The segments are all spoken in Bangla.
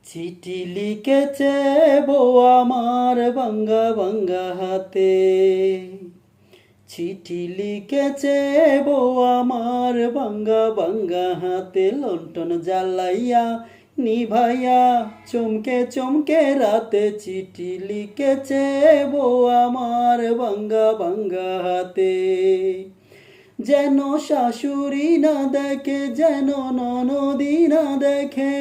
চিঠি লিখেছে বউ আমার ভাঙ্গা ভাঙ্গা হাতে। চিঠি লিখেছে বউ আমার ভাঙ্গা ভাঙ্গা হাতে। লণ্ঠন জ্বালাইয়া নিভাইয়া চমকে চমকে রাতে। চিঠি লিখেছে বউ আমার ভাঙ্গা ভাঙ্গা হাতে। যেন শাশুড়ি না দেখে, যেন ননদি না দেখে,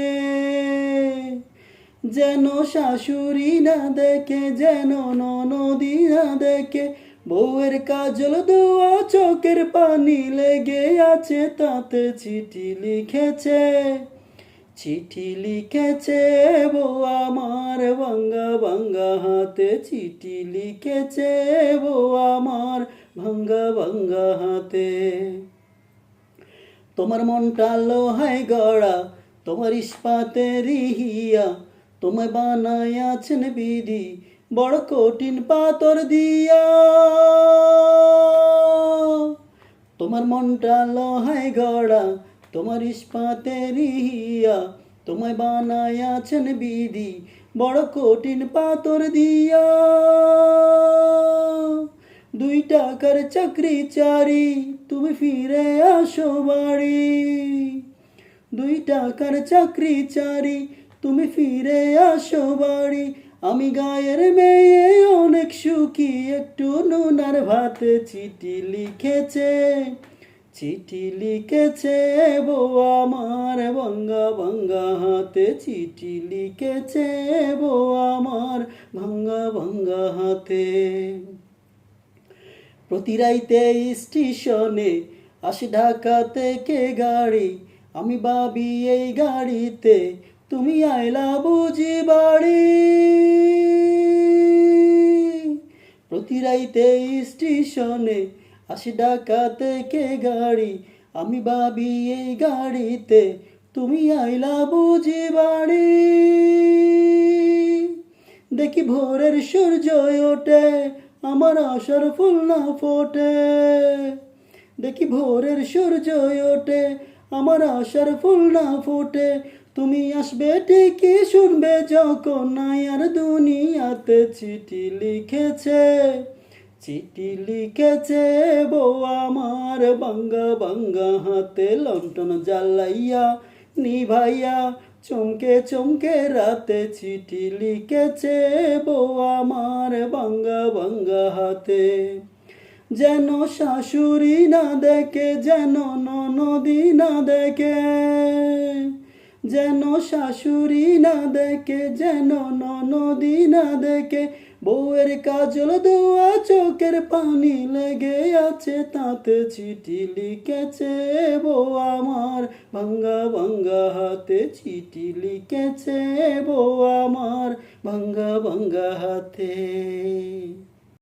যেন শাশুড়ি না দেখে, যেন ননদি না দেখে। বউয়ের কাজল দোয়া চোখের পানি লেগে আছে তাতে। চিঠি লিখেছে, চিঠি লিখেছে বউ আমার ভাঙ্গা ভাঙ্গা হাতে। চিঠি লিখেছে বউ আমার ভাঙ্গা ভাঙ্গা হাতে। তোমার মনটা লোহায় গড়া, তোমার ইস্পাতের হিয়া। তোমায় বানায়াছেন বিধি বড় কঠিন পাথর দিয়া। তোমার মনটা লোহায় গড়া, তোমার ইস্পাতের হিয়া। তোমায় বানায়াছেন বিধি বড় কঠিন পাথর দিয়া। 2 টাকার চাকরি চারি, তুমি ফিরে আসো বাড়ি। 2 টাকার চাকরি চারি, তুমি ফিরে আসো বাড়ি। আমি গায়ের মেয়ে অনেক সুখী, একটু নুন আর ভাতে। চিঠি লিখেছে, চিঠি লিখেছে বউ আমার ভাঙ্গা ভাঙ্গা হাতে। চিঠি লিখেছে বউ আমার ভাঙ্গা ভাঙ্গা হাতে। প্রতি রাইতে স্টেশনে আসে ঢাকা থেকে গাড়ি। আমি ভাবি এই গাড়িতে তুমি আইলা বুঝি বাড়ি। প্রতি রাইতে স্টেশনে আসে ঢাকা থেকে গাড়ি। আমি ভাবি এই গাড়িতে তুমি আইলা বুঝি বাড়ি। দেখি ভোরের সূর্য ওঠে, আমার আশার ফুল না ফোটে। দেখি ভোরের সূর্য ওঠে, আমার আশার ফুল না ফোটে। তুমি আসবে ঠিকই, শুনবে যখন নাই আর দুনিয়াতে। চিঠি লিখেছে, চিঠি লিখেছে বউ আমার ভাঙ্গা ভাঙ্গা হাতে। লণ্ঠন জ্বালাইয়া নিভাইয়া চমকে চমকে রাতে। চিঠি লিখেছে বউ আমার ভাঙ্গা ভাঙ্গা হাতে। যেন শাশুড়ি না দেখে, যেন ননদি না দেখে, যেন শাশুড়ি না দেখে, যেন ননদি না দেখে। বউয়ের কাজল দোয়া চোখের পানি লেগে আছে তাতে। চিঠি লিখেছে বউ আমার ভাঙ্গা ভাঙ্গা হাতে। চিঠি লিখেছে বউ আমার ভাঙ্গা ভাঙ্গা হাতে।